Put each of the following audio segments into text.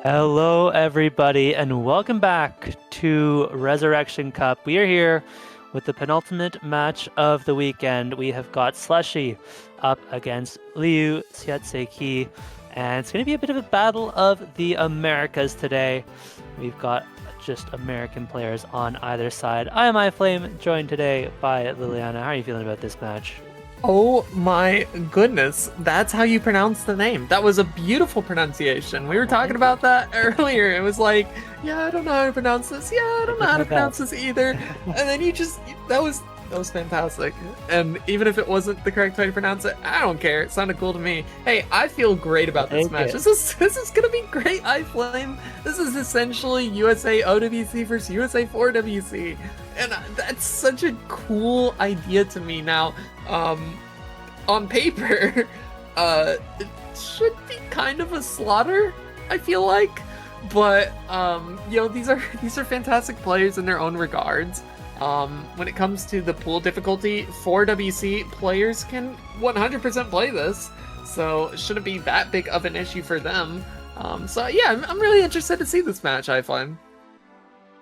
Hello, everybody, and welcome back to Resurrection Cup. We are here with the penultimate match of the weekend. We have got Slushy up against LiùSieteSeisQī, and it's going to be a bit of a battle of the Americas today. We've got just American players on either side. I am iFlame, joined today by Liliana. How are you feeling about this match? Oh my goodness, that's how you pronounce the name. That was a beautiful pronunciation. We were talking about that earlier. It was like, yeah, I don't know how to pronounce this. Yeah, I don't know how to pronounce this either. And then that was fantastic. And even if it wasn't the correct way to pronounce it, I don't care. It sounded cool to me. Hey, I feel great about this match. This is gonna be great, iFlame. This is essentially USA OWC versus USA 4WC. And that's such a cool idea to me. Now, on paper, it should be kind of a slaughter, I feel like. But these are fantastic players in their own regards. When it comes to the pool difficulty, 4WC players can 100% play this, so it shouldn't be that big of an issue for them. So yeah, I'm really interested to see this match, I find.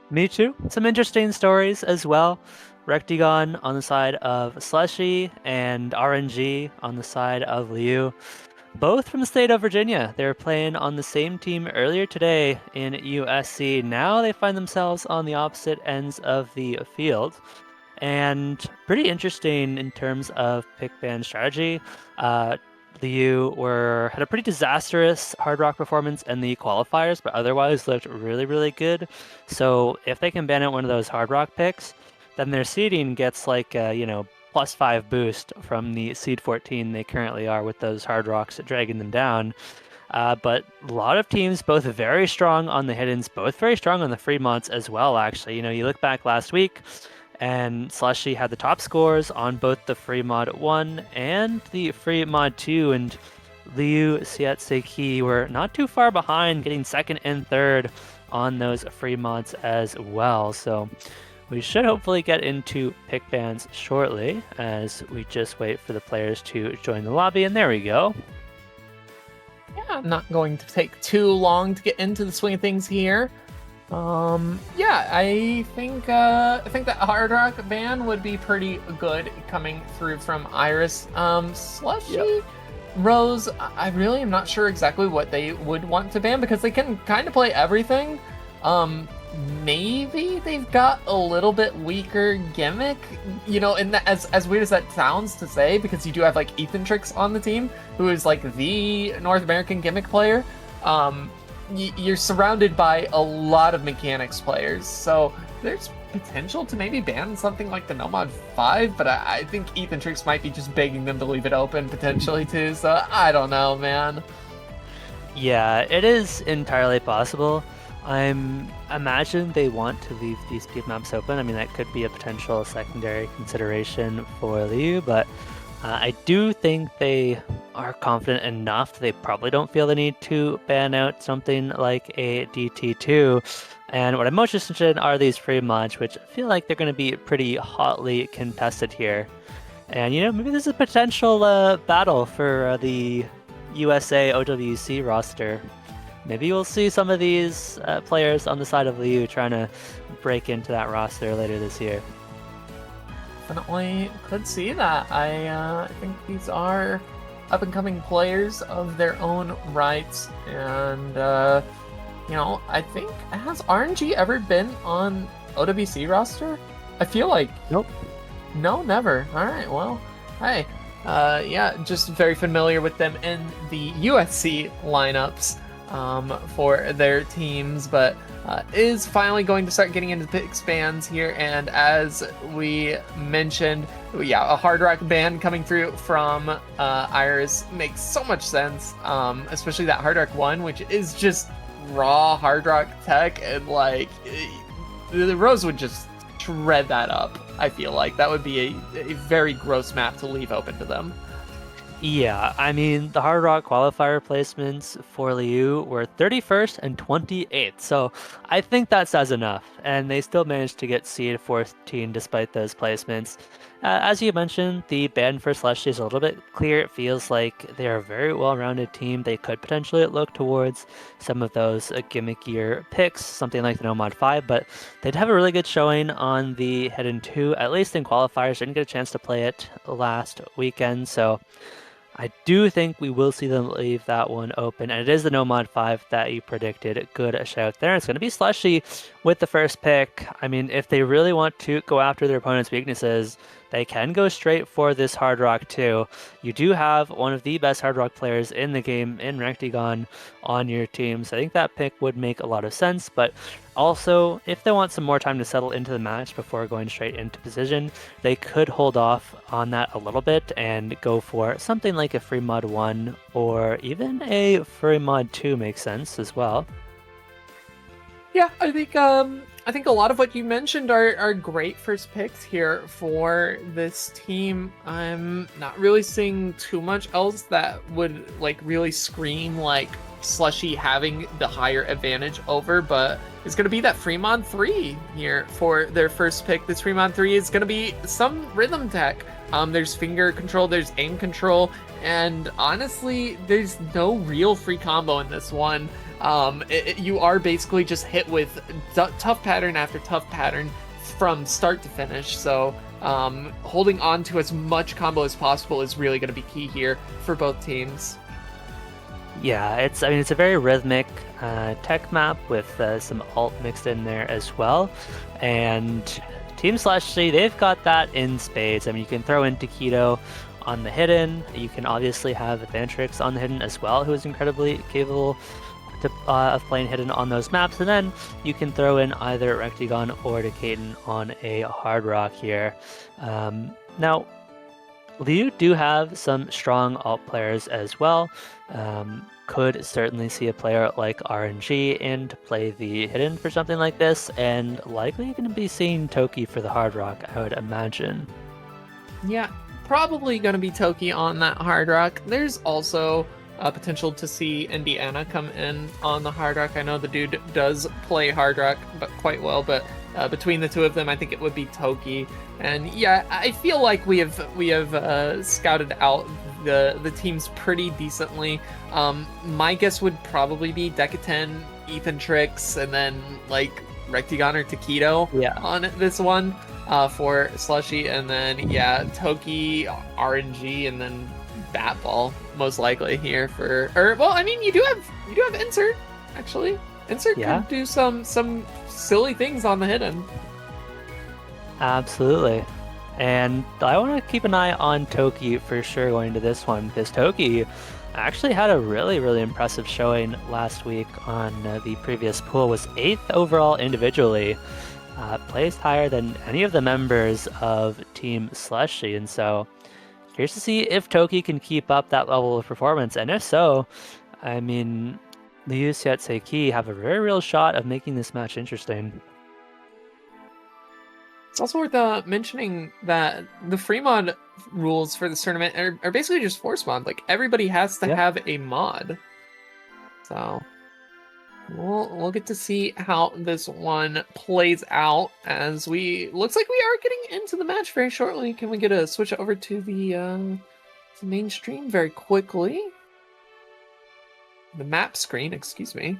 Me too. Some interesting stories as well. Rectagon on the side of Slushy and RNG on the side of Liu. Both from the state of Virginia. They were playing on the same team earlier today in USC. Now they find themselves on the opposite ends of the field. And pretty interesting in terms of pick ban strategy. Liu had a pretty disastrous hard rock performance in the qualifiers, but otherwise looked really, really good. So if they can ban out one of those hard rock picks, then their seeding gets like a, +5 boost from the seed 14 they currently are with those hard rocks dragging them down. But a lot of teams, both very strong on the hiddens, both very strong on the free mods as well, actually. You look back last week, and Slushy had the top scores on both the free mod 1 and the free mod 2, and LiùSieteSeisQī were not too far behind, getting second and third on those free mods as well. So we should hopefully get into pick bans shortly as we just wait for the players to join the lobby, and there we go. Yeah, not going to take too long to get into the swing of things here. Yeah, I think that hard rock ban would be pretty good coming through from Iris. Slushy, yep. Rose, I really am not sure exactly what they would want to ban because they can kind of play everything. Maybe they've got a little bit weaker gimmick, and as weird as that sounds to say, because you do have like Ethantrix on the team, who is like the North American gimmick player. You're surrounded by a lot of mechanics players, so there's potential to maybe ban something like the Nomad 5, but I think Ethantrix might be just begging them to leave it open potentially too, so I don't know, man. Yeah, it is entirely possible. I'm imagine they want to leave these speed maps open. I mean, that could be a potential secondary consideration for Liu, but I do think they are confident enough that they probably don't feel the need to ban out something like a DT2. And what I'm most interested in are these free mods, which I feel like they're going to be pretty hotly contested here. And, maybe there's a potential battle for the USA OWC roster. Maybe we'll see some of these players on the side of Liu trying to break into that roster later this year. Definitely could see that. I think these are up-and-coming players of their own rights, and I think, has RNG ever been on OWC roster? I feel like nope. No, never. All right, well, hey, yeah, just very familiar with them in the USC lineups for their teams, but is finally going to start getting into pick bans here. And as we mentioned, yeah, a hard rock ban coming through from Iris makes so much sense, especially that hard rock 1, which is just raw hard rock tech, and like the Rose would just shred that up. I feel like that would be a very gross map to leave open to them. Yeah, I mean, the Hard Rock qualifier placements for Liu were 31st and 28th, so I think that says enough. And they still managed to get seed 14 despite those placements. As you mentioned, the ban for Slushy is a little bit clear. It feels like they're a very well-rounded team. They could potentially look towards some of those gimmickier picks, something like the No Mod 5, but they'd have a really good showing on the Hidden 2, at least in qualifiers. Didn't get a chance to play it last weekend, so I do think we will see them leave that one open, and it is the No Mod 5 that you predicted. Good shout there. It's going to be Slushy with the first pick. I mean, if they really want to go after their opponent's weaknesses, they can go straight for this Hard Rock too. You do have one of the best Hard Rock players in the game in Rectigon on your team, so I think that pick would make a lot of sense, but also, if they want some more time to settle into the match before going straight into position, they could hold off on that a little bit and go for something like a free mod 1 or even a free mod 2 makes sense as well. Yeah, I think a lot of what you mentioned are great first picks here for this team. I'm not really seeing too much else that would like really scream like Slushy having the higher advantage over, but it's going to be that Fremont 3 here for their first pick. This Fremont 3 is going to be some rhythm tech. There's finger control, there's aim control, and honestly, there's no real free combo in this one. You are basically just hit with tough pattern after tough pattern from start to finish, so holding on to as much combo as possible is really going to be key here for both teams. Yeah, it's a very rhythmic tech map with some alt mixed in there as well, and Team Slushy, they've got that in spades. I mean, you can throw in Taquito on the hidden. You can obviously have Advantrix on the hidden as well, who is incredibly capable of playing hidden on those maps, and then you can throw in either Rectigon or Decaden on a Hard Rock here. Now, Liu do have some strong alt players as well. Could certainly see a player like RNG in to play the hidden for something like this, and likely going to be seeing Toki for the Hard Rock, I would imagine. Yeah, probably going to be Toki on that Hard Rock. There's also potential to see Indiana come in on the Hard Rock. I know the dude does play Hard Rock but quite well, but between the two of them, I think it would be Toki. And yeah, I feel like we have scouted out the teams pretty decently. My guess would probably be Decaten, Ethan Trix, and then like Rectigon or Taquito on this one for Slushy, and then yeah, Toki, RNG, and then Batball most likely here for. Or well, I mean, you do have Insert actually. Insert could do some silly things on the hidden. Absolutely. And I want to keep an eye on Toki for sure going into this one, because Toki actually had a really, really impressive showing last week on the previous pool, was 8th overall individually, placed higher than any of the members of Team Slushy, and so curious to see if Toki can keep up that level of performance, and if so, I mean, LiùSieteSeisQī have a very real shot of making this match interesting. It's also worth mentioning that the free mod rules for this tournament are basically just force mod. Like, everybody has to have a mod. So, we'll get to see how this one plays out as looks like we are getting into the match very shortly. Can we get a switch over to the main stream very quickly? The map screen, excuse me.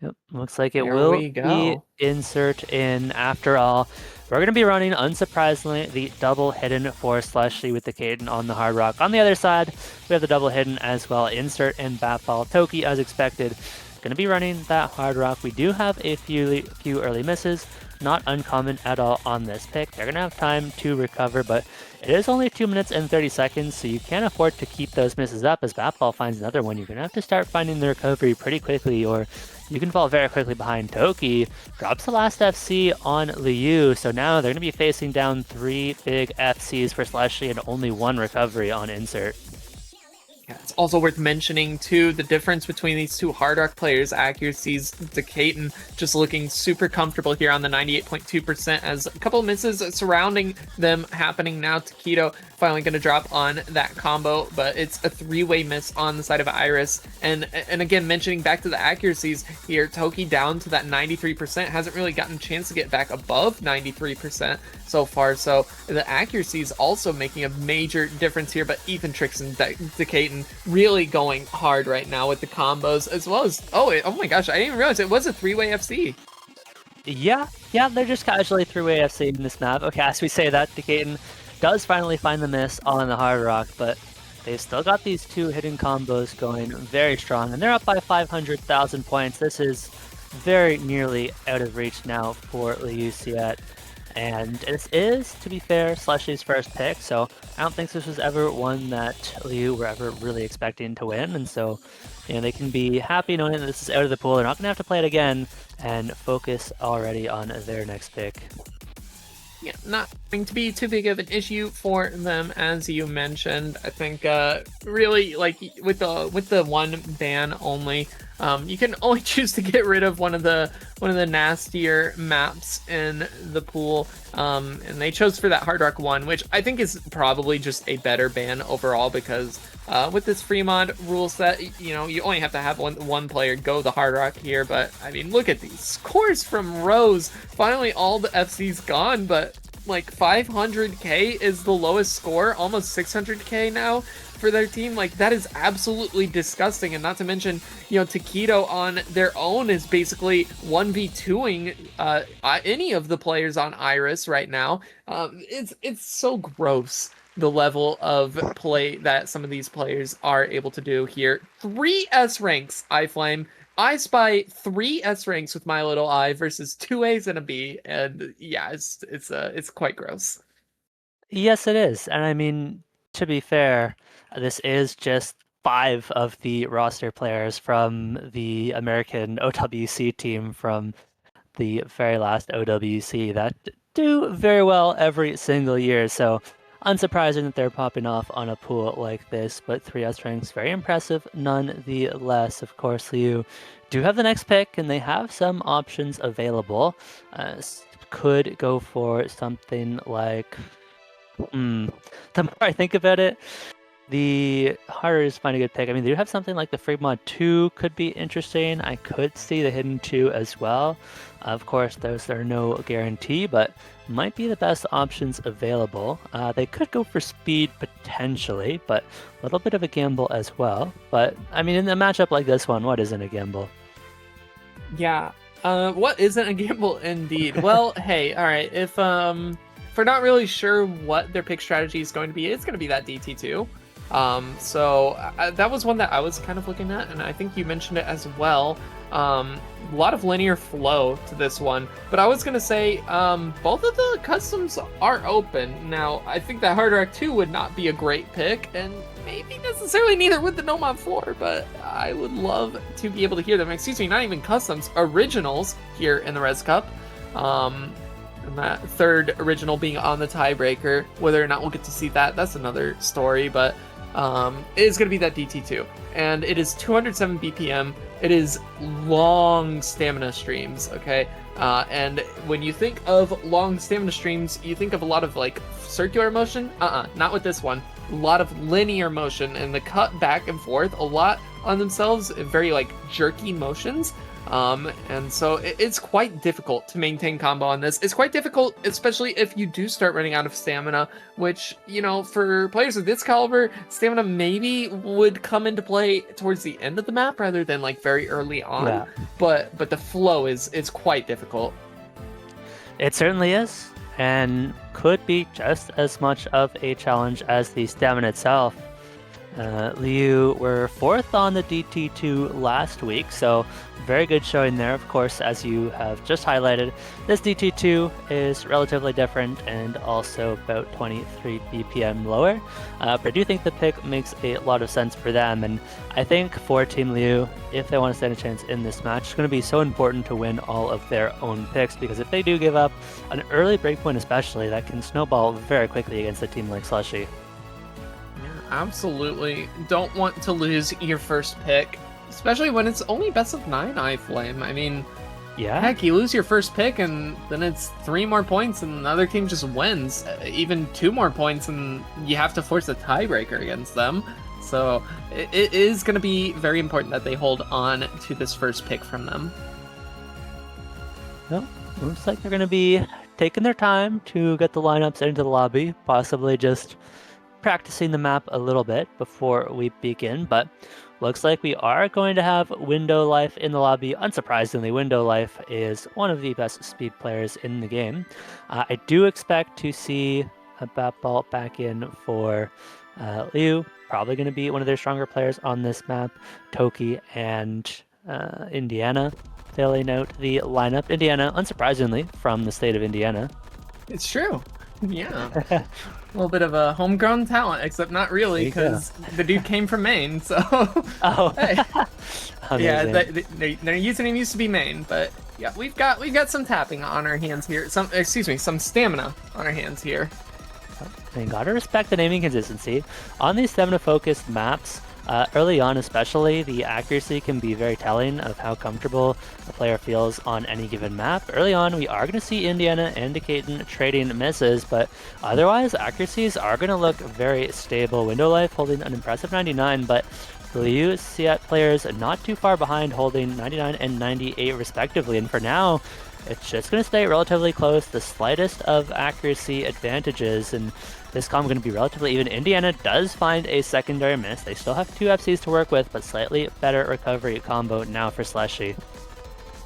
Yep, looks like it will be Insert in after all. We're going to be running, unsurprisingly, the double hidden for Slushy with the Caden on the Hard Rock. On the other side, we have the double hidden as well, Insert and Batball. Toki, as expected, going to be running that Hard Rock. We do have a few early misses, not uncommon at all on this pick. They're going to have time to recover, but it is only 2 minutes and 30 seconds, so you can't afford to keep those misses up. As Batball finds another one, you're going to have to start finding the recovery pretty quickly, or you can fall very quickly behind. Toki drops the last FC on Liu, so now they're going to be facing down 3 big FCs for Slushy and only 1 recovery on Insert. Yeah, it's also worth mentioning, too, the difference between these two Hard Rock players' accuracies. Decaton just looking super comfortable here on the 98.2%, as a couple of misses surrounding them happening now. Taquito finally going to drop on that combo, but it's a three-way miss on the side of Iris. And again, mentioning back to the accuracies here, Toki down to that 93%, hasn't really gotten a chance to get back above 93% so far, so the accuracy is also making a major difference here. But Ethan Tricks and Decaton really going hard right now with the combos, as well as, oh my gosh, I didn't even realize it was a three-way FC. Yeah, they're just casually three-way FC in this map. Okay, as we say that, Decaton does finally find the miss on the Hard Rock, but they've still got these two hidden combos going very strong, and they're up by 500,000 points. This is very nearly out of reach now for LiùSiete. And this is, to be fair, Slushy's first pick, so I don't think this was ever one that Liu were ever really expecting to win, and so, you know, they can be happy knowing that this is out of the pool. They're not going to have to play it again and focus already on their next pick. Yeah, not going to be too big of an issue for them, as you mentioned. I think really, like, with the one ban only, you can only choose to get rid of one of the nastier maps in the pool, and they chose for that Hard Rock 1, which I think is probably just a better ban overall, because with this free mod rule set, you know, you only have to have one player go the Hard Rock here. But I mean, look at these scores from Rose. Finally, all the FC's gone, but like 500k is the lowest score, almost 600k now for their team. Like, that is absolutely disgusting. And not to mention, you know, Taquito on their own is basically 1v2ing any of the players on Iris right now. It's so gross, the level of play that some of these players are able to do here. 3 S ranks, iFlame. I spy 3 S ranks with my little eye versus 2 A's and a B, and yeah, it's quite gross. Yes, it is, and I mean, to be fair, this is just 5 of the roster players from the American OWC team from the very last OWC that do very well every single year, so unsurprising that they're popping off on a pool like this, but 3S ranks, very impressive nonetheless. Of course, Liu do have the next pick, and they have some options available. Could go for something like... the more I think about it, the harder it is to find a good pick. I mean, they do have something like the Free Mod 2 could be interesting. I could see the Hidden 2 as well. Of course, those are no guarantee, but might be the best options available. They could go for speed potentially, but a little bit of a gamble as well. But, I mean, in a matchup like this one, what isn't a gamble? Yeah, what isn't a gamble indeed? Well, hey, all right, if we're not really sure what their pick strategy is going to be, it's going to be that DT2. So that was one that I was kind of looking at, and I think you mentioned it as well. A lot of linear flow to this one, but I was going to say both of the customs are open. Now, I think that Hard Rock 2 would not be a great pick, and maybe necessarily neither would the No Mod 4, but I would love to be able to hear them. Excuse me, not even customs, originals here in the Res Cup. And that third original being on the tiebreaker. Whether or not we'll get to see that, that's another story, but it is going to be that DT2. And it is 207 BPM. It is long stamina streams, okay? And when you think of long stamina streams, you think of a lot of, like, circular motion. Not with this one. A lot of linear motion, and the cut back and forth a lot on themselves, very, like, jerky motions. And so it's quite difficult to maintain combo on this. It's quite difficult, especially if you do start running out of stamina, which, you know, for players of this caliber, stamina maybe would come into play towards the end of the map rather than like very early on. Yeah. But the flow is quite difficult. It certainly is, and could be just as much of a challenge as the stamina itself. Liu were 4th on the DT2 last week, so very good showing there. Of course, as you have just highlighted, this DT2 is relatively different and also about 23 BPM lower, but I do think the pick makes a lot of sense for them, and I think for Team Liu, if they want to stand a chance in this match, it's going to be so important to win all of their own picks, because if they do give up an early breakpoint especially, that can snowball very quickly against a team like Slushy. absolutely don't want to lose your first pick, especially when it's only best of 9 iFlame. I mean, Yeah. heck, you lose your first pick and then it's 3 more points and the other team just wins. Even 2 more points and you have to force a tiebreaker against them. So it is going to be very important that they hold on to this first pick from them. Well, looks like they're going to be taking their time to get the lineups into the lobby, possibly just practicing the map a little bit before we begin, but looks like we are going to have Window Life in the lobby. Unsurprisingly, Window Life is one of the best speed players in the game. I do expect to see a Batball back in for Liu, probably going to be one of their stronger players on this map. Toki and Indiana filling out the lineup. Indiana, unsurprisingly, from the state of Indiana. It's true. Yeah. A little bit of a homegrown talent, except not really, because the dude came from Maine, so... Oh. Hey. Yeah, their username used to be Maine, but yeah, we've got some tapping on our hands here. Some stamina on our hands here. And gotta respect the naming consistency. On these stamina-focused maps, early on especially, the accuracy can be very telling of how comfortable a player feels on any given map. Early on, we are going to see Indiana and Decaton trading misses, but otherwise, accuracies are going to look very stable. Window Life holding an impressive 99, but the LiùSieteSeisQī players not too far behind, holding 99 and 98 respectively. And for now, it's just going to stay relatively close, the slightest of accuracy advantages, and this combo going to be relatively even. Indiana does find a secondary miss. They still have 2 FCs to work with, but slightly better recovery combo now for Slushy.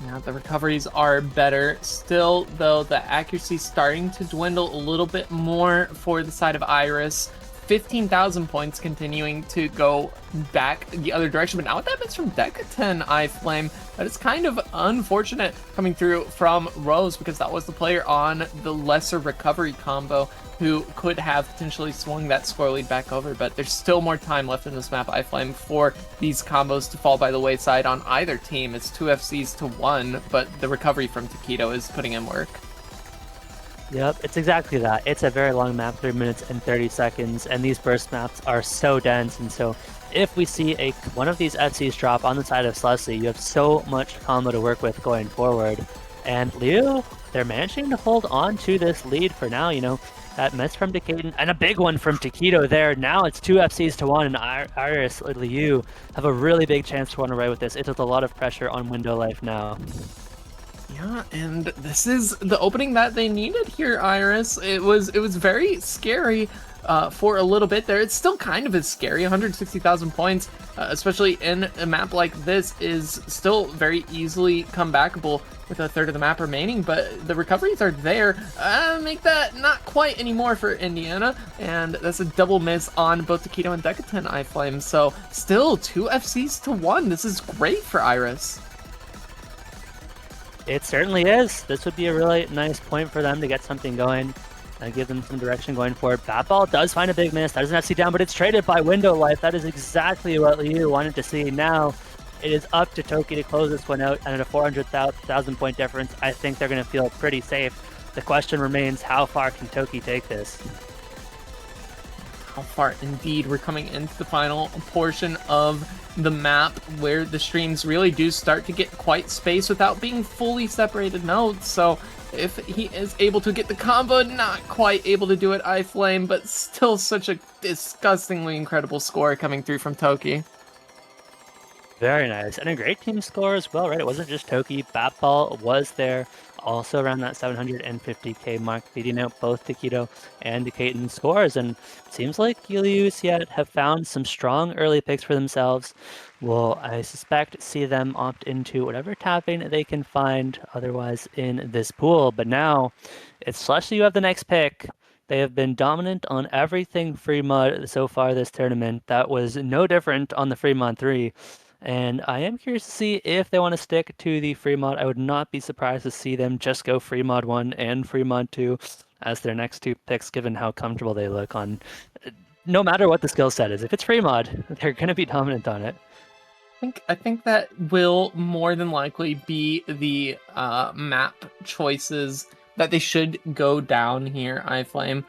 Yeah, the recoveries are better. Still, though, the accuracy starting to dwindle a little bit more for the side of Iris. 15,000 points continuing to go back the other direction, but now with that miss from Decaton iFlame, that is kind of unfortunate coming through from Rose, because that was the player on the lesser recovery combo who could have potentially swung that score lead back over, but there's still more time left in this map, iFlame, for these combos to fall by the wayside on either team. It's 2 FCs to 1, but the recovery from Taquito is putting in work. Yep, it's exactly that. It's a very long map, 3 minutes and 30 seconds, and these burst maps are so dense, and so if we see one of these FCs drop on the side of Slushy, you have so much combo to work with going forward. And Liu, they're managing to hold on to this lead for now, you know, that miss from Decaton, and a big one from Taquito there. Now it's 2 FCs to 1, and Iris and Liu have a really big chance to run away with this. It puts a lot of pressure on Window Life now. Yeah, and this is the opening that they needed here, Iris. It was very scary for a little bit there. It's still kind of as scary. 160,000 points, especially in a map like this, is still very easily comebackable with a third of the map remaining, but the recoveries are there. Make that not quite anymore for Indiana, and that's a double miss on both Taquito and Decaton iFlame. So still 2 FCs to 1. This is great for Iris. It certainly is. This would be a really nice point for them to get something going and give them some direction going forward. Batball does find a big miss. That doesn't have to see down, but it's traded by Window Life. That is exactly what Liu wanted to see. Now it is up to Toki to close this one out, and at a 400,000 point difference, I think they're going to feel pretty safe. The question remains, how far can Toki take this? How far indeed. We're coming into the final portion of the map where the streams really do start to get quite spaced without being fully separated nodes. So if he is able to get the combo, not quite able to do it, iFlame, but still such a disgustingly incredible score coming through from Toki. Very nice, and a great team score as well, right? It wasn't just Toki. Batball was there, also around that 750k mark, beating out both Taquito and Decaton scores. And it seems like LiùSieteSeisQī have found some strong early picks for themselves. Well, I suspect see them opt into whatever tapping they can find otherwise in this pool. But now it's Slushy who have the next pick. They have been dominant on everything free mod so far this tournament. That was no different on the free mod 3. And I am curious to see if they want to stick to the free mod. I would not be surprised to see them just go free mod 1 and free mod 2 as their next 2 picks, given how comfortable they look on no matter what the skill set is. If it's free mod, they're going to be dominant on it. I think that will more than likely be the map choices that they should go down here, iFlame.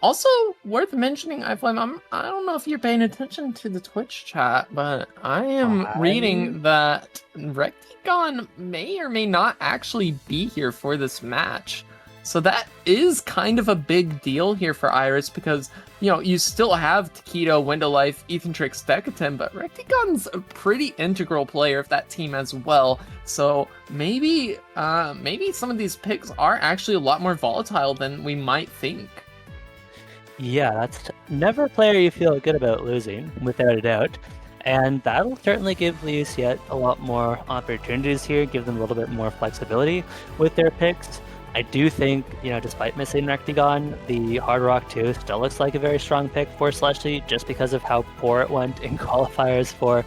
Also worth mentioning, I don't know if you're paying attention to the Twitch chat, but I am reading that Rectigon may or may not actually be here for this match. So that is kind of a big deal here for Iris because, you still have Taquito, Windowlife, Ethantrix, Decatin, but Rectigon's a pretty integral player of that team as well. So maybe some of these picks are actually a lot more volatile than we might think. Yeah, that's never a player you feel good about losing, without a doubt. And that'll certainly give LiùSiete a lot more opportunities here, give them a little bit more flexibility with their picks. I do think, despite missing Rectigon, the Hard Rock 2 still looks like a very strong pick for Slushy, just because of how poor it went in qualifiers for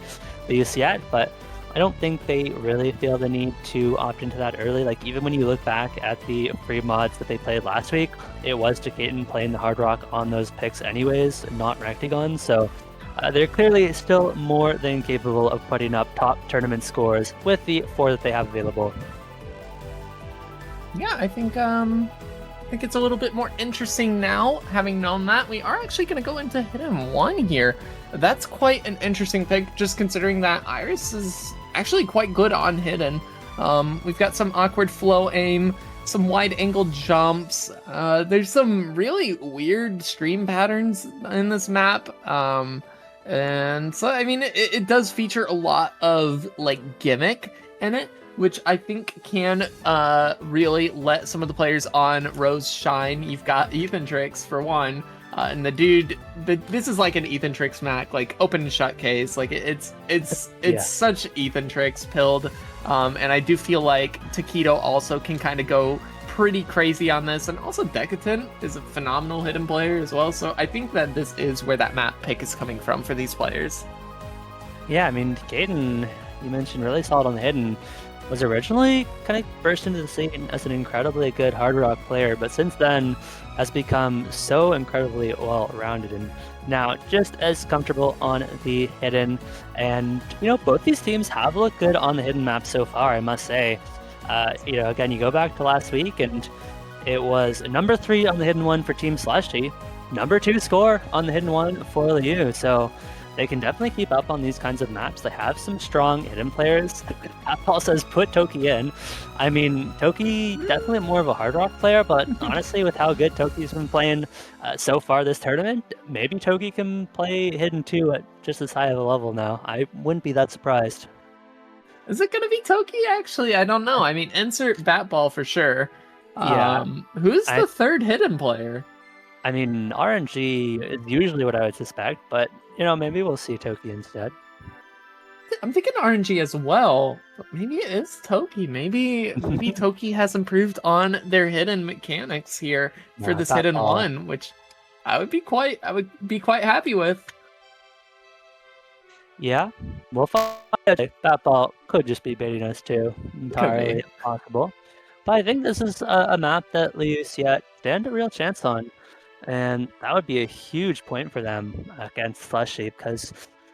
LiùSiete, but I don't think they really feel the need to opt into that early. Like, even when you look back at the free mods that they played last week, it was Taquito playing the Hard Rock on those picks anyways, not Rectigon, so they're clearly still more than capable of putting up top tournament scores with the 4 that they have available. Yeah, I think it's a little bit more interesting now, having known that. We are actually going to go into Hidden 1 here. That's quite an interesting pick, just considering that Iris is actually quite good on Hidden. We've got some awkward flow aim, some wide angle jumps. There's some really weird stream patterns in this map. And so, I mean, it does feature a lot of, gimmick in it, which I think can really let some of the players on Rose shine. You've got Ethantrix for one, and this is like an Ethantrix Mac, open and shut case. It's such Ethantrix pilled, and I do feel like Taquito also can kind of go pretty crazy on this, and also Decatin is a phenomenal hidden player as well. So I think that this is where that map pick is coming from for these players. Yeah, I mean, Caden, you mentioned really solid on the hidden. Was originally kind of burst into the scene as an incredibly good hard rock player, but since then has become so incredibly well-rounded and now just as comfortable on the hidden. And, both these teams have looked good on the hidden map so far, I must say. Again, you go back to last week and it was number 3 on the hidden one for Team Slushy, number 2 score on the hidden one for Liu. So they can definitely keep up on these kinds of maps. They have some strong hidden players. Paul says put Toki in. I mean, Toki definitely more of a hard rock player, but honestly, with how good Toki's been playing so far this tournament, maybe Toki can play hidden 2 at just as high of a level now. I wouldn't be that surprised. Is it going to be Toki, actually? I don't know. I mean, insert Batball for sure. Yeah. Who's the third hidden player? I mean, RNG is usually what I would suspect, but, maybe we'll see Toki instead. I'm thinking RNG as well, but maybe it is Toki. Maybe Toki has improved on their hidden mechanics here for this hidden one, which I would be quite happy with. Yeah, we'll find out. That ball could just be baiting us too. Entirely possible. But I think this is a map that LiùSiete stand a real chance on. And that would be a huge point for them against Slushy, because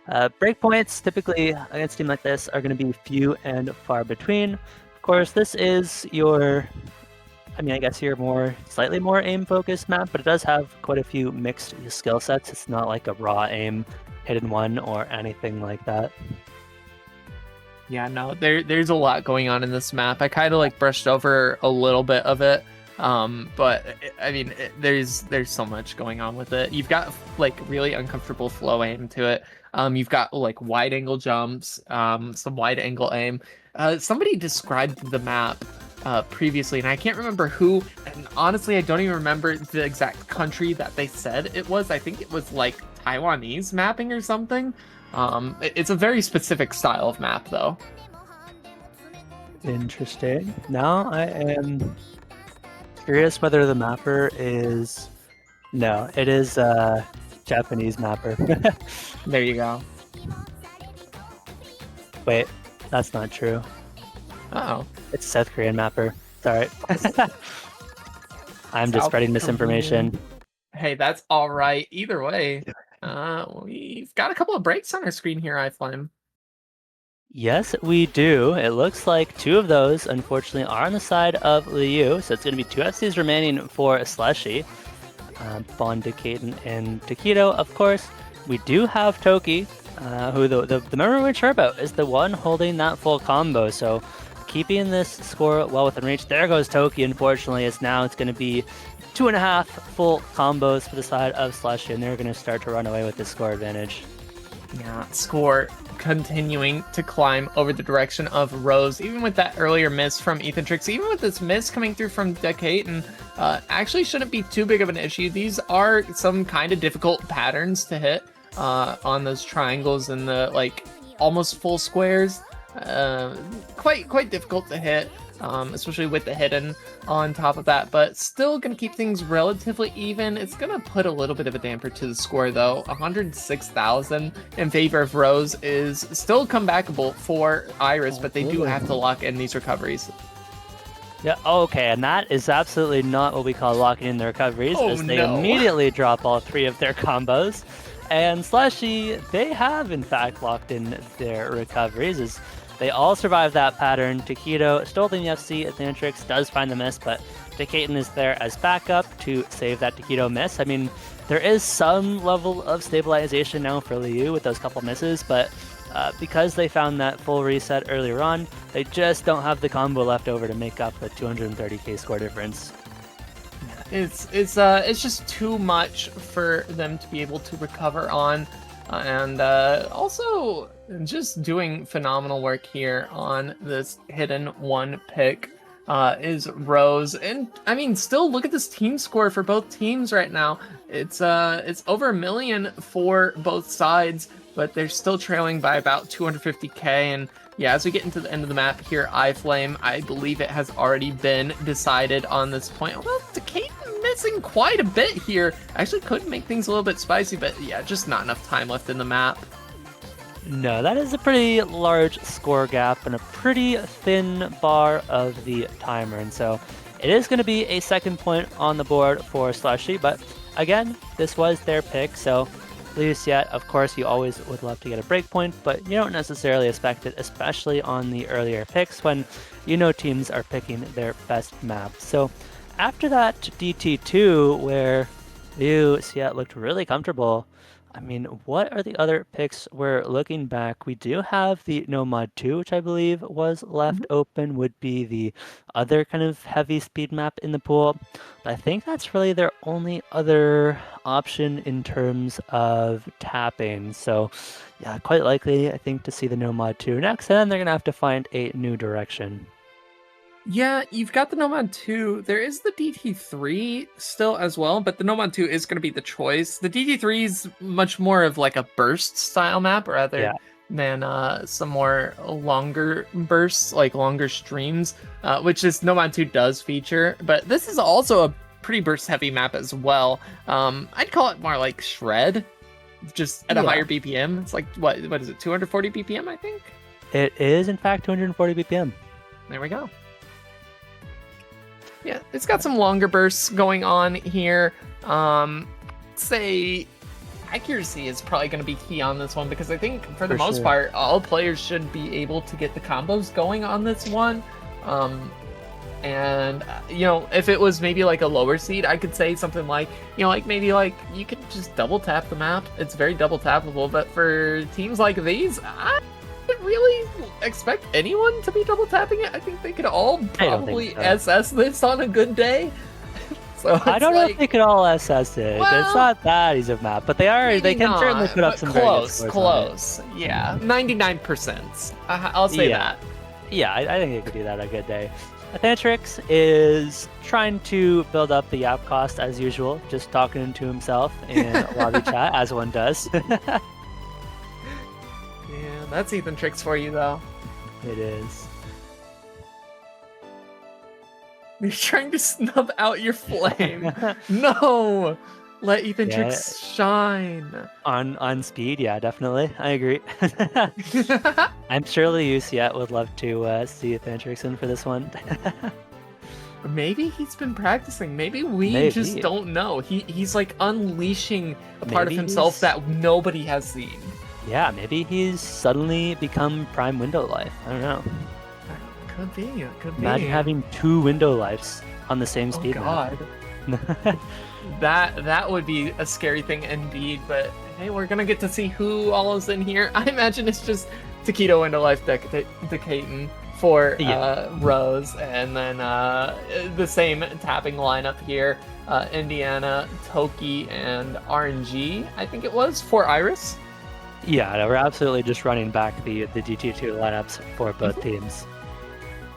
breakpoints typically against a team like this are going to be few and far between. Of course, this is your, I guess your slightly more aim-focused map, but it does have quite a few mixed skill sets. It's not like a raw aim hidden one or anything like that. Yeah, no, there's a lot going on in this map. I kind of brushed over a little bit of it. But I mean, there's so much going on with it. You've got really uncomfortable flow aim to it. You've got wide angle jumps, some wide angle aim. Somebody described the map previously, and I can't remember who. And honestly, I don't even remember the exact country that they said it was. I think it was Taiwanese mapping or something. It's a very specific style of map, though. Interesting. Now I am curious whether the mapper is... No, it is a Japanese mapper. There you go. Wait, that's not true. Uh-oh. It's a South Korean mapper. Sorry. I'm just spreading misinformation. Hey, that's all right. Either way, we've got a couple of breaks on our screen here, iFlame. Yes, we do. It looks like 2 of those, unfortunately, are on the side of Liu, so it's going to be 2 FCs remaining for Slushy. Bond, Decayton, and Taquito. Of course, we do have Toki, who the member we're sure about is the one holding that full combo. So keeping this score well within reach. There goes Toki, unfortunately, as now it's going to be 2.5 full combos for the side of Slushy, and they're going to start to run away with this score advantage. Yeah, score continuing to climb over the direction of Rose, even with that earlier miss from Ethantrix, even with this miss coming through from Decayton, actually shouldn't be too big of an issue. These are some kind of difficult patterns to hit on those triangles and the like almost full squares. Quite difficult to hit, especially with the hidden on top of that, but still gonna keep things relatively even. It's gonna put a little bit of a damper to the score though. 106,000 in favor of Rose is still comebackable for Iris, but they do have to lock in these recoveries. Yeah, okay, and that is absolutely not what we call locking in the recoveries, as they immediately drop all 3 of their combos. And Slushy, they have in fact locked in their recoveries, as they all survive that pattern. Taquito stolen the FC, Ethantrix does find the miss, but Decayton is there as backup to save that Taquito miss. I mean, there is some level of stabilization now for Liu with those couple misses, but because they found that full reset earlier on, they just don't have the combo left over to make up the 230k score difference. It's just too much for them to be able to recover on, and also just doing phenomenal work here on this hidden 1 pick is Rose. And I mean, still look at this team score for both teams right now. It's over 1 million for both sides, but they're still trailing by about 250k. And yeah, as we get into the end of the map here, iFlame, I believe it has already been decided on this point. Although Decayton missing quite a bit here. Actually could make things a little bit spicy, but yeah, just not enough time left in the map. No, that is a pretty large score gap and a pretty thin bar of the timer, and so it is going to be a 2nd point on the board for Slushy, but again, this was their pick, so LiùSiete, of course, you always would love to get a break point, but you don't necessarily expect it, especially on the earlier picks when you know teams are picking their best map. So after that DT2, where LiùSiete looked really comfortable, I mean, what are the other picks we're looking back? We do have the No Mod 2, which I believe was left open, would be the other kind of heavy speed map in the pool. But I think that's really their only other option in terms of tapping. So yeah, quite likely, I think, to see the No Mod 2 next, and then they're going to have to find a new direction. Yeah, you've got the Nomad 2. There is the DT3 still as well, but the Nomad 2 is going to be the choice. The DT3 is much more of like a burst style map rather than some more longer bursts, like longer streams, which this Nomad 2 does feature. But this is also a pretty burst heavy map as well. I'd call it more like Shred, just at a higher BPM. It's like, what is it, 240 BPM, I think? It is, in fact, 240 BPM. There we go. Yeah, it's got some longer bursts going on here. Say accuracy is probably going to be key on this one, because I think for the most part, all players should be able to get the combos going on this one. And you know, if it was maybe like a lower seed, I could say something like, you know, like maybe like you could just double tap the map. It's very double tappable, but for teams like these, I don't really expect anyone to be double tapping it. I think they could all probably SS this on a good day. So I don't know if they could all SS it. Well, it's not that easy of a map, but they are. They can certainly put up some close, very good scores close. Yeah, 99%. I'll say that. Yeah, I think they could do that on a good day. Ethantrix is trying to build up the YAP cost as usual, just talking to himself in lobby chat, as one does. Yeah, that's Ethantrix for you, though. It is. You're trying to snub out your flame. No! Let Ethantrix shine. On speed, yeah, definitely. I agree. I'm sure LiùSiete would love to see Ethantrix in for this one. Maybe he's been practicing. Maybe we just don't know. He's like unleashing a part of himself that nobody has seen. Yeah, maybe he's suddenly become Prime Window Life. I don't know. Could be. Imagine having 2 window lives on the same speed. Oh, God. That would be a scary thing indeed, but hey, we're gonna get to see who all is in here. I imagine it's just Taquito into Life Decaton for Rose, and then the same tapping lineup here. Indiana, Toki, and RNG, I think it was, for Iris. Yeah, no, we're absolutely just running back the DT2 lineups for both teams.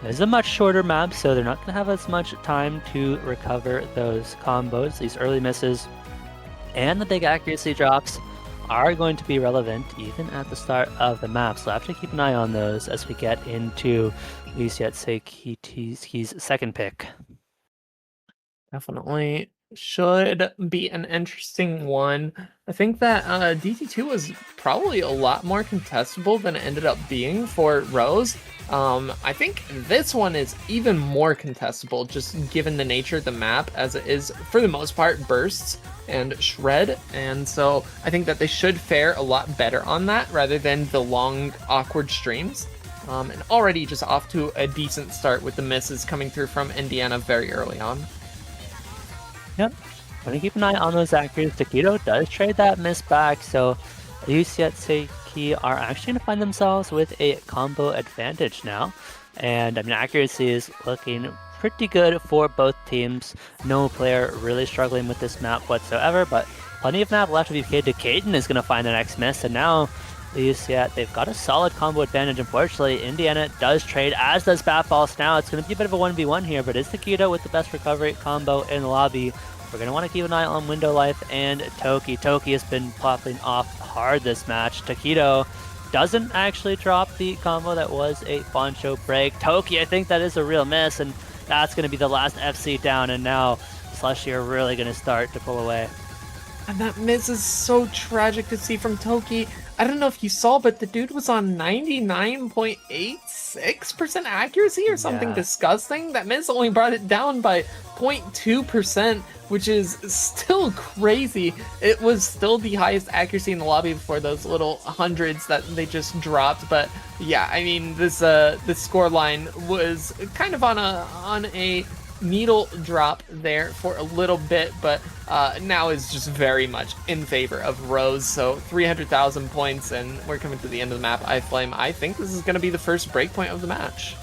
This is a much shorter map, so they're not going to have as much time to recover those combos. These early misses and the big accuracy drops are going to be relevant even at the start of the map, so I have to keep an eye on those as we get into LiùSieteSeisQī's second pick. Definitely should be an interesting one. I think that DT2 was probably a lot more contestable than it ended up being for Rose. I think this one is even more contestable, just given the nature of the map, as it is, for the most part, bursts and shred. And so I think that they should fare a lot better on that, rather than the long, awkward streams. And already just off to a decent start with the misses coming through from Indiana very early on. Yep. Want to keep an eye on those accuracies. Taquito does trade that miss back, so LiùSieteSeisQī are actually going to find themselves with a combo advantage now. And I mean, accuracy is looking pretty good for both teams. No player really struggling with this map whatsoever, but plenty of map left of UK. Decaton is going to find the next miss, and now LiùSiete, they've got a solid combo advantage. Unfortunately, Indiana does trade, as does Batballs. Now it's going to be a bit of a 1v1 here, but it's Taquito with the best recovery combo in the lobby. We're going to want to keep an eye on Window Life and Toki. Toki has been popping off hard this match. Taquito doesn't actually drop the combo that was a Poncho break. Toki, I think that is a real miss, and that's going to be the last FC down, and now Slushy are really going to start to pull away. And that miss is so tragic to see from Toki. I don't know if you saw, but the dude was on 99.86% accuracy or something disgusting. That miss only brought it down by 0.2%, which is still crazy. It was still the highest accuracy in the lobby before those little hundreds that they just dropped. But yeah, I mean, this score line was kind of on a needle drop there for a little bit, but now is just very much in favor of Rose. So 300,000 points, and we're coming to the end of the map. iFlame, I think this is going to be the first breakpoint of the match.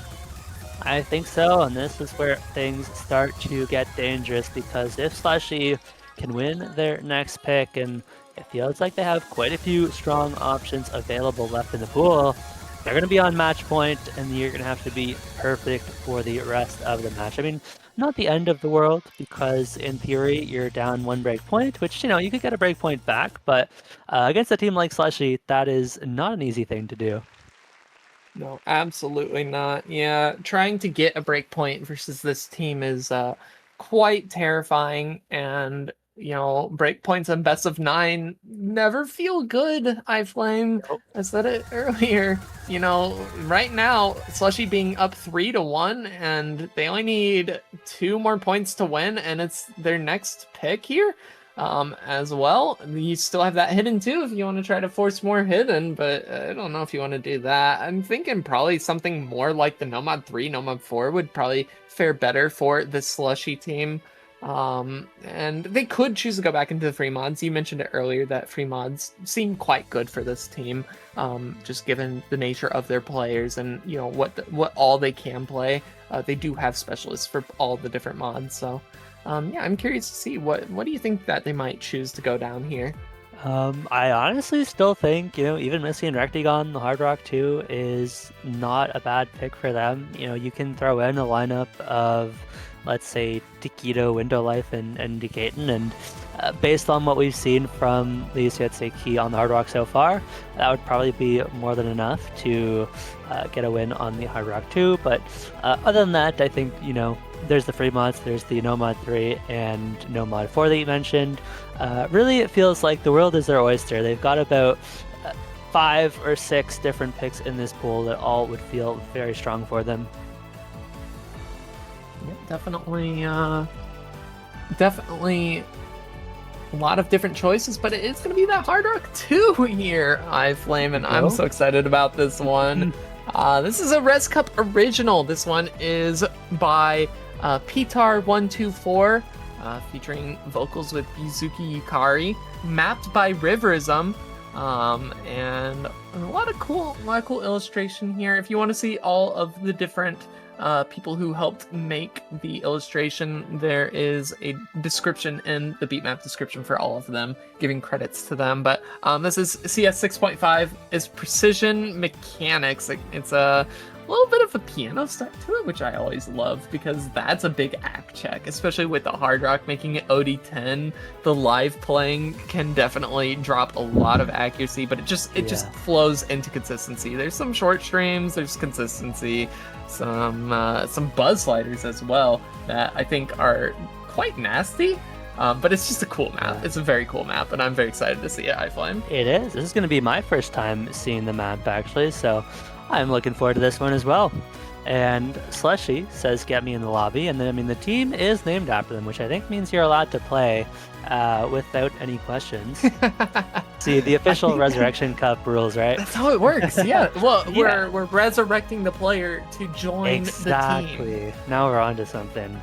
I think so, and this is where things start to get dangerous, because if Slushy can win their next pick, and it feels like they have quite a few strong options available left in the pool, they're going to be on match point, and you're going to have to be perfect for the rest of the match. I mean, not the end of the world, because in theory you're down one break point, which, you know, you could get a break point back, but against a team like Slushy, that is not an easy thing to do. No, absolutely not. Yeah, trying to get a break point versus this team is quite terrifying, and you know, break points on best of 9 never feel good. iFlame, I said it earlier. You know, right now, Slushy being up 3-1, and they only need 2 more points to win, and it's their next pick here. As well, you still have that hidden too if you want to try to force more hidden, but I don't know if you want to do that. I'm thinking probably something more like the Nomad 3, Nomad 4 would probably fare better for the Slushy team. And they could choose to go back into the free mods. You mentioned it earlier that free mods seem quite good for this team, just given the nature of their players and, you know, what all they can play. They do have specialists for all the different mods, so yeah, I'm curious to see what do you think that they might choose to go down here. I honestly still think, you know, even missing Rectigon, the Hard Rock 2 is not a bad pick for them. You know, you can throw in a lineup of, let's say, Taquito, Window Life, and Decaton, and based on what we've seen from LiùSieteSeisQī on the Hard Rock so far, that would probably be more than enough to get a win on the Hard Rock 2. But other than that, I think, you know, there's the free mods, there's the Nomad 3 and Nomad 4 that you mentioned. Really, it feels like the world is their oyster. They've got about 5 or 6 different picks in this pool that all would feel very strong for them. Yeah, definitely a lot of different choices, but it is going to be that Hard Rock 2 here, iFlame, and I'm so excited about this one. This is a Res Cup original. This one is by Pitar124. featuring vocals with Yuzuki Yukari, mapped by Riverism, and a lot of cool illustration here. If you want to see all of the different people who helped make the illustration, there is a description in the beatmap description for all of them, giving credits to them. But this is CS 6.5, is Precision Mechanics. It's a little bit of a piano start to it, which I always love, because that's a big act check, especially with the hard rock making it OD10. The live playing can definitely drop a lot of accuracy, but it just flows into consistency. There's some short streams, there's consistency, some buzz sliders as well that I think are quite nasty. But it's just a cool map. Yeah. It's a very cool map, and I'm very excited to see it, iFlame. It is. This is going to be my first time seeing the map, actually, so I'm looking forward to this one as well. And Slushy says, get me in the lobby. And then, I mean, the team is named after them, which I think means you're allowed to play without any questions. See, the official Resurrection Cup rules, right? That's how it works, yeah. Well, yeah. We're resurrecting the player to join the team. Exactly. Now we're on to something.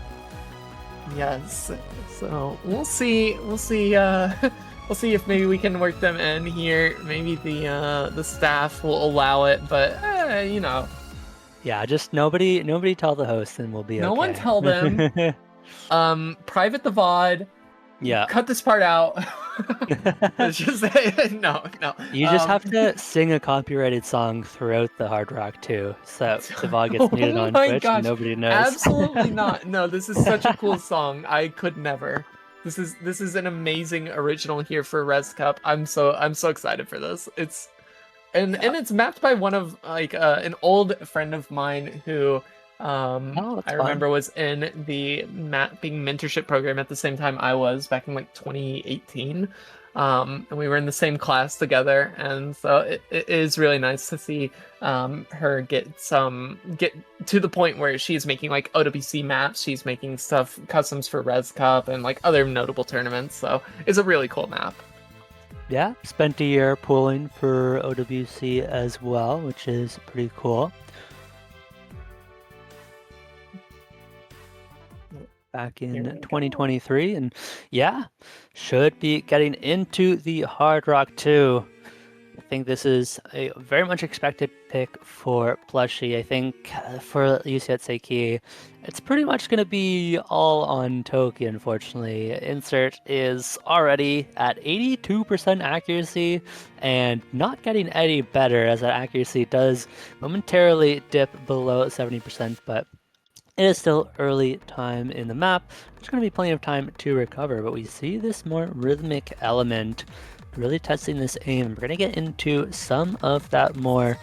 Yes. So we'll see. We'll see if maybe we can work them in here. Maybe the staff will allow it, but you know. Yeah, just nobody tell the host, and we'll be okay. No one tell them. Private the VOD. Yeah. Cut this part out. Let's just say no. You just have to sing a copyrighted song throughout the Hard Rock too, so the VOD gets muted on Twitch and nobody knows. Absolutely not. No, this is such a cool song. I could never. This is an amazing original here for Res Cup. I'm so excited for this. It's and it's mapped by one of an old friend of mine who I remember was in the mapping mentorship program at the same time I was back in 2018. And we were in the same class together, and so it is really nice to see her get to the point where she's making OWC maps, she's making stuff customs for Res Cup and other notable tournaments. So it's a really cool map. Yeah, spent a year pooling for OWC as well, which is pretty cool. Back in 2023, and yeah, should be getting into the Hard Rock 2. I think this is a very much expected pick for Plushy. I think for LiùSieteSeisQī, it's pretty much going to be all on Toki, unfortunately. Insert is already at 82% accuracy and not getting any better, as that accuracy does momentarily dip below 70%, but it is still early time in the map. There's going to be plenty of time to recover, but we see this more rhythmic element really testing this aim. We're going to get into some of that more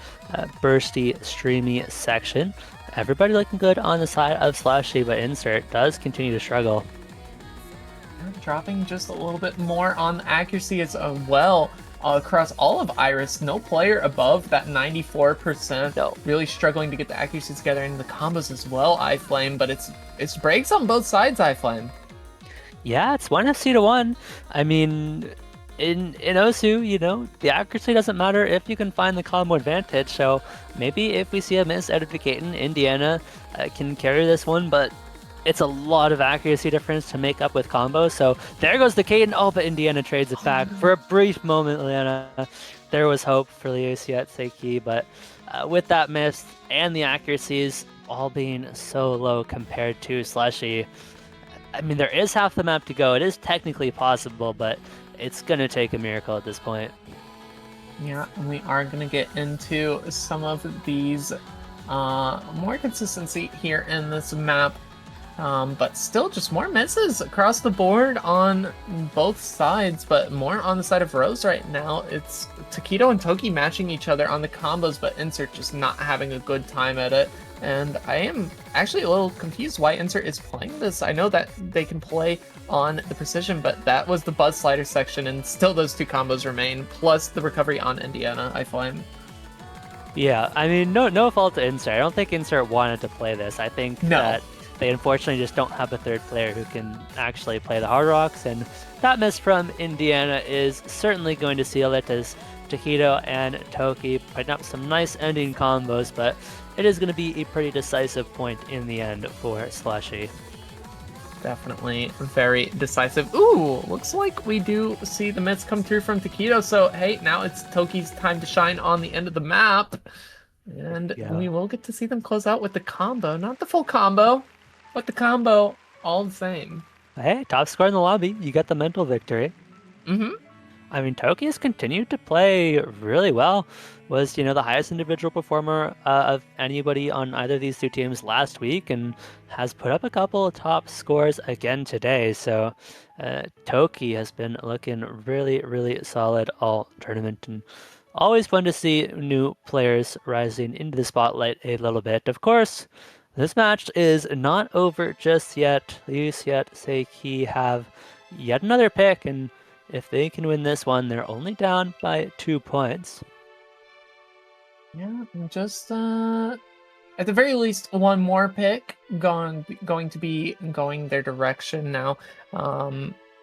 bursty, streamy section. Everybody looking good on the side of Slushy, but Insert does continue to struggle. Dropping just a little bit more on accuracy as well. Across all of Iris, no player above that 94%. No. Really struggling to get the accuracy together, and the combos as well, iFlame, but it's breaks on both sides, iFlame. Yeah, it's 1FC to 1. I mean, in Osu, the accuracy doesn't matter if you can find the combo advantage, so maybe if we see a miss out of the Katen, Indiana can carry this one, but it's a lot of accuracy difference to make up with combos. So there goes the Katen. Oh, but Indiana trades it back. For a brief moment, Liana, there was hope for LiùSieteSeisQī, but with that miss and the accuracies all being so low compared to Slushy, I mean, there is half the map to go. It is technically possible, but it's going to take a miracle at this point. Yeah, and we are going to get into some of these more consistency here in this map. But still just more misses across the board on both sides, but more on the side of Rose right now. It's Taquito and Toki matching each other on the combos, but Insert just not having a good time at it. And I am actually a little confused why Insert is playing this. I know that they can play on the precision, but that was the Buzz Slider section, and still those two combos remain, plus the recovery on Indiana, I find. Yeah, I mean, no fault to Insert. I don't think Insert wanted to play this. I think that they unfortunately just don't have a third player who can actually play the Hard Rocks, and that miss from Indiana is certainly going to seal it, as Taquito and Toki putting up some nice ending combos, but it is going to be a pretty decisive point in the end for Slushy. definitely very decisive. Ooh, looks like we do see the mitts come through from Taquito. So, hey, now it's Toki's time to shine on the end of the map. And we will get to see them close out with the combo. Not the full combo, but the combo all the same. Hey, top score in the lobby. You got the mental victory. Mm-hmm. I mean, Toki has continued to play really well. Was, the highest individual performer of anybody on either of these two teams last week, and has put up a couple of top scores again today. So Toki has been looking really, really solid all tournament, and always fun to see new players rising into the spotlight a little bit. Of course, this match is not over just yet. LiùSieteSeisQī have yet another pick, and if they can win this one, they're only down by 2 points. Yeah, just at the very least, one more pick going to be going their direction now.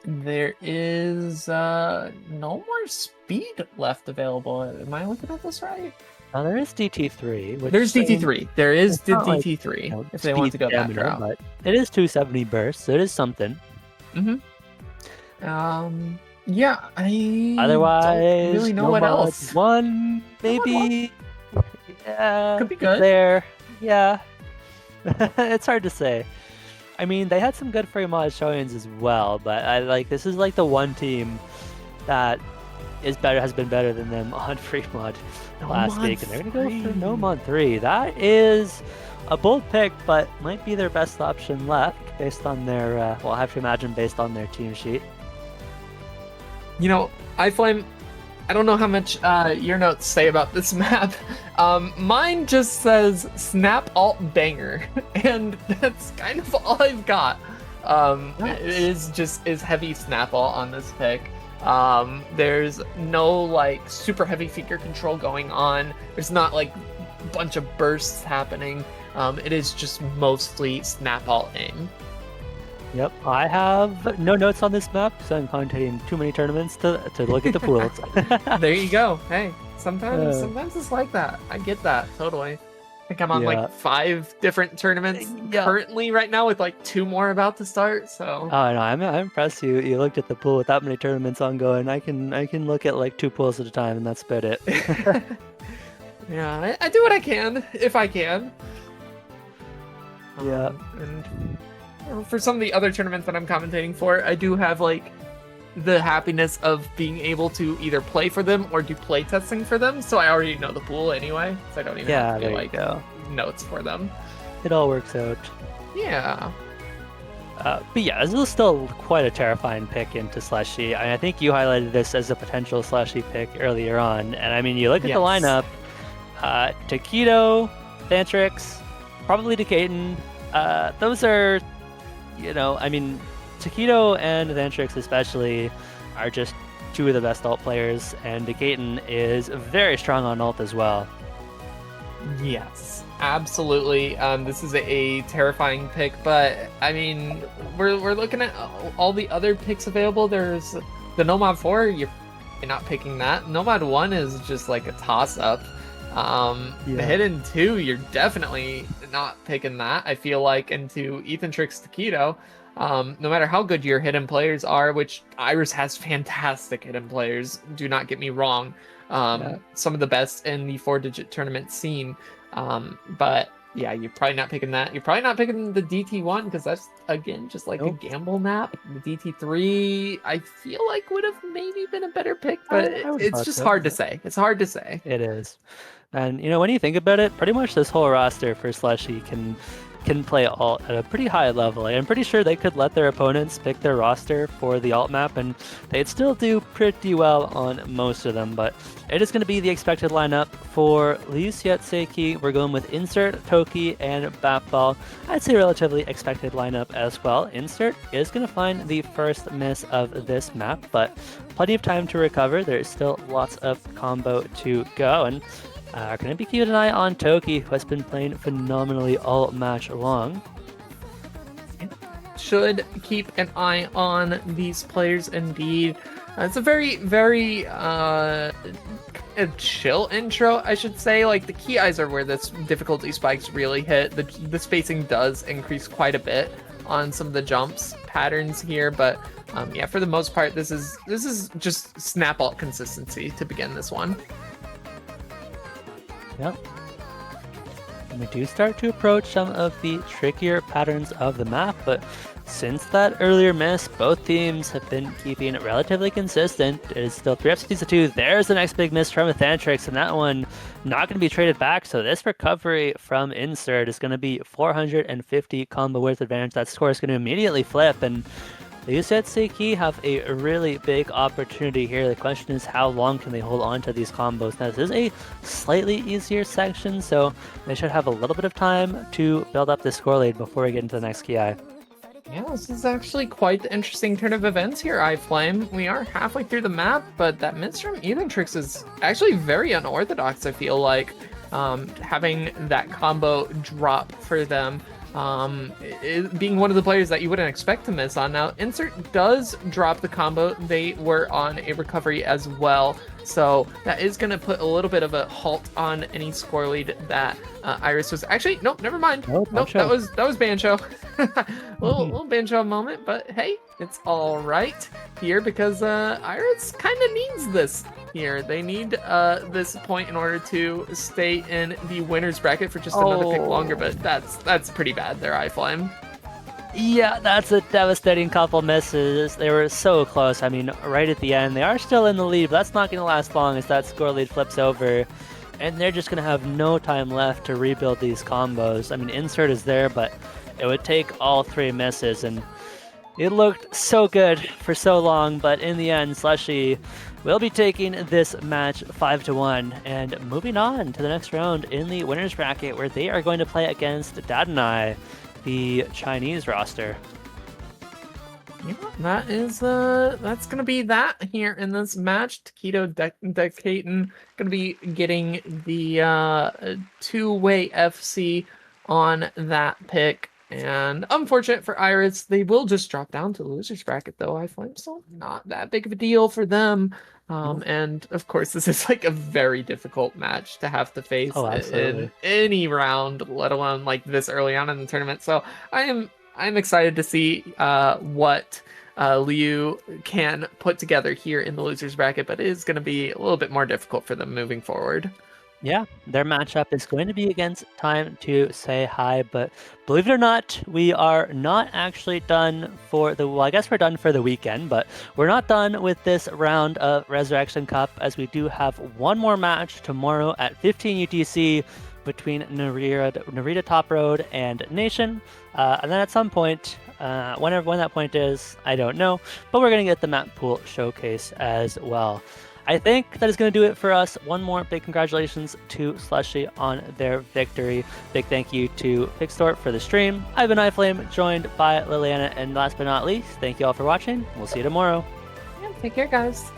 There is no more speed left available. Am I looking at this right? There is DT3. There's DT3. There is the DT3 like, if they want to go that stamina, route. But it is 270 burst, so it is something. Mm-hmm. Yeah, I Otherwise, don't really know what else. One, maybe. Yeah, could be good. There, yeah. It's hard to say. I mean, they had some good free mod showings as well, but this is like the one team that has been better than them on free mod last week, and they're gonna go for no mod 3. That is a bold pick, but might be their best option left based on their. Well, I have to imagine based on their team sheet. iFlame, I don't know how much your notes say about this map. Mine just says snap alt banger, and that's kind of all I've got. Nice. It is heavy snap alt on this pick. There's no super heavy figure control going on. There's not a bunch of bursts happening. It is just mostly snap alt aim. Yep, I have no notes on this map, so I'm commentating too many tournaments to look at the pools. There you go. Hey, sometimes it's like that. I get that, totally. I think I'm on 5 different tournaments currently right now with 2 more about to start, so... Oh, no, I'm impressed you looked at the pool with that many tournaments ongoing. I can look at 2 pools at a time, and that's about it. Yeah, I do what I can, if I can. Yeah. And for some of the other tournaments that I'm commentating for, I do have the happiness of being able to either play for them or do play testing for them, so I already know the pool anyway, so I don't even have to do notes for them. It all works out. Yeah. But yeah, this is still quite a terrifying pick into Slushy. I think you highlighted this as a potential Slushy pick earlier on, and I mean, you look at the lineup, Taquito, Thantrix, probably Decaton, those are, I mean, Taquito and Thantrix especially are just 2 of the best ult players, and Decaton is very strong on ult as well. Yes, absolutely. This is a terrifying pick, but I mean, we're looking at all the other picks available. There's the Nomad 4, you're not picking that. Nomad 1 is just a toss-up. The Hidden 2, you're definitely not picking that, I feel like, into Ethantrix Taquito. No matter how good your hidden players are, which Iris has fantastic hidden players, do not get me wrong. Some of the best in the 4-digit tournament scene. But yeah, you're probably not picking that. You're probably not picking the DT1 because that's, again, just a gamble map. The DT3, I feel like would have maybe been a better pick, but it's just hard to say. It's hard to say. It is. And, when you think about it, pretty much this whole roster for Slushy can play alt at a pretty high level. I'm pretty sure they could let their opponents pick their roster for the alt map, and they'd still do pretty well on most of them. But it is going to be the expected lineup for LiùSieteSeisQī. We're going with Insert, Toki, and Batball. I'd say relatively expected lineup as well. Insert is going to find the first miss of this map, but plenty of time to recover. There's still lots of combo to go, and going to be keeping an eye on Toki, who has been playing phenomenally all match long. Should keep an eye on these players indeed. It's a very, very chill intro, I should say. The key eyes are where this difficulty spikes really hit. The spacing does increase quite a bit on some of the jumps patterns here, but yeah, for the most part, this is just snap alt consistency to begin this one. Yep. And we do start to approach some of the trickier patterns of the map, but since that earlier miss, both teams have been keeping it relatively consistent. It is still 3-2. There's the next big miss from Ethantrix, and that one not going to be traded back. So this recovery from Insert is going to be 450 combo worth advantage. That score is going to immediately flip, and LiùSieteSeisQī have a really big opportunity here. The question is, how long can they hold on to these combos? Now, this is a slightly easier section, so they should have a little bit of time to build up this score lead before we get into the next KI. Yeah, this is actually quite the interesting turn of events here, iFlame. We are halfway through the map, but that miss from Ethantrix is actually very unorthodox, I feel like. Having that combo drop for them. Being one of the players that you wouldn't expect to miss on. Now, Insert does drop the combo. They were on a recovery as well, so that is going to put a little bit of a halt on any score lead that Iris was actually. Nope, never mind. Nope, that was Bancho. little Bancho moment, but hey, it's all right here because Iris kind of needs this. Here, they need this point in order to stay in the winner's bracket for just another pick longer, but that's pretty bad there, iFlame. Yeah, that's a devastating couple misses. They were so close. I mean, right at the end, they are still in the lead, but that's not going to last long as that score lead flips over, and they're just going to have no time left to rebuild these combos. I mean, Insert is there, but it would take all 3 misses, and it looked so good for so long, but in the end, Slushy will be taking this match 5-1 and moving on to the next round in the winner's bracket, where they are going to play against Dadanai, the Chinese roster. Yeah, that is that's gonna be that here in this match. Taquito Decaton gonna be getting the two-way FC on that pick. And unfortunate for Iris, they will just drop down to the loser's bracket, though. iFlame, so not that big of a deal for them. And of course, this is like a very difficult match to have to face in any round, let alone like this early on in the tournament. So I'm excited to see what Liu can put together here in the loser's bracket, but it is going to be a little bit more difficult for them moving forward. Yeah, their matchup is going to be against Time to Say Hi, but believe it or not, we are not actually done for the, well, I guess we're done for the weekend, but we're not done with this round of Resurrection Cup, as we do have one more match tomorrow at 15 UTC between Narita Top Road and Nation, and then at some point, when that point is, I don't know, but we're going to get the map pool showcase as well. I think that is going to do it for us. One more big congratulations to Slushy on their victory. Big thank you to Pixtort for the stream. I've been iFlame, joined by Liliana, and last but not least, thank you all for watching. We'll see you tomorrow. Yeah, take care, guys.